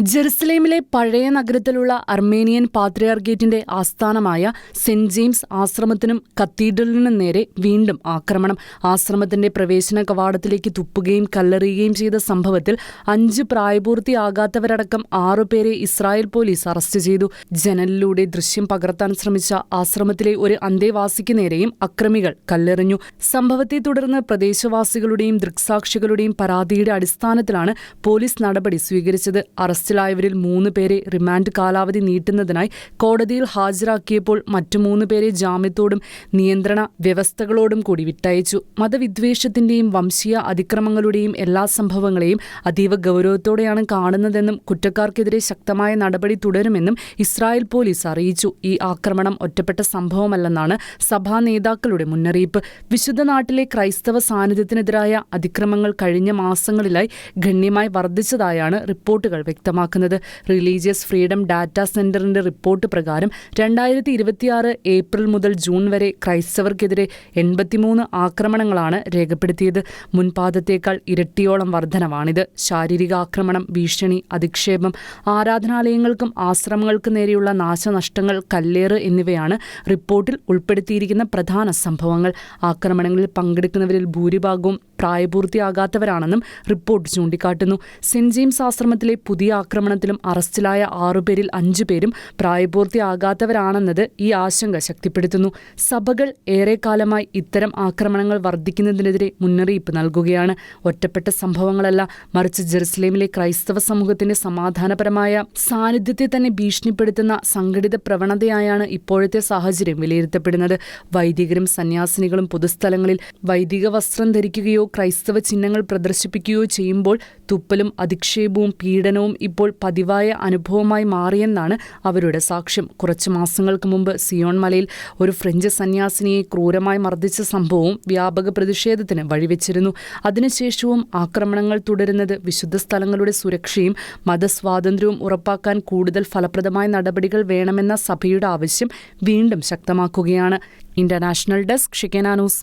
ജെറുസലേമിലെ പഴയ നഗരത്തിലുള്ള അർമേനിയൻ പാത്രിയാർക്കേറ്റിന്റെ ആസ്ഥാനമായ saint James ആശ്രമത്തിനും കത്തീഡ്രലിനും നേരെ വീണ്ടും ആക്രമണം. ആശ്രമത്തിന്റെ പ്രവേശന കവാടത്തിലേക്ക് തുപ്പുകയും കല്ലെറിയുകയും ചെയ്ത സംഭവത്തിൽ 5 പ്രായപൂർത്തിയാകാത്തവരടക്കം 6 പേരെ ഇസ്രായേൽ പോലീസ് അറസ്റ്റ് ചെയ്തു. ജനലിലൂടെ ദൃശ്യം പകർത്താൻ ശ്രമിച്ച ആശ്രമത്തിലെ ഒരു അന്തേവാസിക്ക് നേരെയും അക്രമികൾ കല്ലെറിഞ്ഞു. സംഭവത്തെ തുടർന്ന് പ്രദേശവാസികളുടെയും ദൃക്സാക്ഷികളുടെയും പരാതിയുടെ അടിസ്ഥാനത്തിലാണ് പോലീസ് നടപടി സ്വീകരിച്ചത്. അറസ്റ്റിലായവരിൽ 3 പേരെ റിമാൻഡ് കാലാവധി നീട്ടുന്നതിനായി കോടതിയിൽ ഹാജരാക്കിയപ്പോൾ മറ്റു 3 പേരെ ജാമ്യത്തോടും നിയന്ത്രണ വ്യവസ്ഥകളോടും കൂടി വിട്ടയച്ചു. മതവിദ്വേഷത്തിന്റെയും വംശീയ അതിക്രമങ്ങളുടെയും എല്ലാ സംഭവങ്ങളെയും അതീവ ഗൗരവത്തോടെയാണ് കാണുന്നതെന്നും കുറ്റക്കാർക്കെതിരെ ശക്തമായ നടപടി തുടരുമെന്നും ഇസ്രായേൽ പോലീസ് അറിയിച്ചു. ഈ ആക്രമണം ഒറ്റപ്പെട്ട സംഭവമല്ലെന്നാണ് സഭാ നേതാക്കളുടെ മുന്നറിയിപ്പ്. വിശുദ്ധ നാട്ടിലെ ക്രൈസ്തവ സാന്നിധ്യത്തിനെതിരായ അതിക്രമങ്ങൾ കഴിഞ്ഞ മാസങ്ങളിലായി ഗണ്യമായി വർദ്ധിച്ചതായാണ് റിപ്പോർട്ടുകൾ വ്യക്തമാക്കുന്നത്. റിലീജിയസ് ഫ്രീഡം ഡാറ്റാ സെന്ററിന്റെ റിപ്പോർട്ട് പ്രകാരം 2026 ഏപ്രിൽ മുതൽ ജൂൺ വരെ ക്രൈസ്തവർക്കെതിരെ 83 ആക്രമണങ്ങളാണ് രേഖപ്പെടുത്തിയത്. മുൻപാദത്തേക്കാൾ ഇരട്ടിയോളം വർധനവാണിത്. ശാരീരിക ആക്രമണം, ഭീഷണി, അധിക്ഷേപം, ആരാധനാലയങ്ങൾക്കും ആശ്രമങ്ങൾക്കും നേരെയുള്ള നാശനഷ്ടങ്ങൾ, കല്ലേറ് എന്നിവയാണ് റിപ്പോർട്ടിൽ ഉൾപ്പെടുത്തിയിരിക്കുന്ന പ്രധാന സംഭവങ്ങൾ. ആക്രമണങ്ങളിൽ പങ്കെടുക്കുന്നവരിൽ ഭൂരിഭാഗവും പ്രായപൂർത്തിയാകാത്തവരാണെന്നും റിപ്പോർട്ട് ചൂണ്ടിക്കാട്ടുന്നു. സെന്റ് ജെയിംസ് ആശ്രമത്തിലെ പുതിയ ആക്രമണത്തിലും അറസ്റ്റിലായ 6 പേരിൽ 5 പേരും പ്രായപൂർത്തിയാകാത്തവരാണെന്നത് ഈ ആശങ്ക ശക്തിപ്പെടുത്തുന്നു. സഭകൾ ഏറെക്കാലമായി ഇത്തരം ആക്രമണങ്ങൾ വർദ്ധിക്കുന്നതിനെതിരെ മുന്നറിയിപ്പ് നൽകുകയാണ്. ഒറ്റപ്പെട്ട സംഭവങ്ങളല്ല, മറിച്ച് ജെറുസലേമിലെ ക്രൈസ്തവ സമൂഹത്തിന്റെ സമാധാനപരമായ സാന്നിധ്യത്തെ തന്നെ ഭീഷണിപ്പെടുത്തുന്ന സംഘടിത പ്രവണതയായാണ് ഇപ്പോഴത്തെ സാഹചര്യം വിലയിരുത്തപ്പെടുന്നത്. വൈദികരും സന്യാസിനികളും പൊതുസ്ഥലങ്ങളിൽ വൈദിക വസ്ത്രം ധരിക്കുകയോ ക്രൈസ്തവ ചിഹ്നങ്ങൾ പ്രദർശിപ്പിക്കുകയോ ചെയ്യുമ്പോൾ തുപ്പലും അധിക്ഷേപവും പീഡനവും ഇപ്പോൾ പതിവായ അനുഭവമായി മാറിയെന്നാണ് അവരുടെ സാക്ഷ്യം. കുറച്ചു മാസങ്ങൾക്ക് മുമ്പ് സിയോൺ മലയിൽ ഒരു ഫ്രഞ്ച് സന്യാസിനിയെ ക്രൂരമായി മർദ്ദിച്ച സംഭവവും വ്യാപക പ്രതിഷേധത്തിന് വഴിവെച്ചിരുന്നു. അതിനുശേഷവും ആക്രമണങ്ങൾ തുടരുന്നത് വിശുദ്ധ സ്ഥലങ്ങളുടെ സുരക്ഷയും മതസ്വാതന്ത്ര്യവും ഉറപ്പാക്കാൻ കൂടുതൽ ഫലപ്രദമായ നടപടികൾ വേണമെന്ന സഭയുടെ ആവശ്യം വീണ്ടും ശക്തമാക്കുകയാണ്. ഇന്റർനാഷണൽ ഡെസ്ക്, ഷിക്കേന ന്യൂസ്.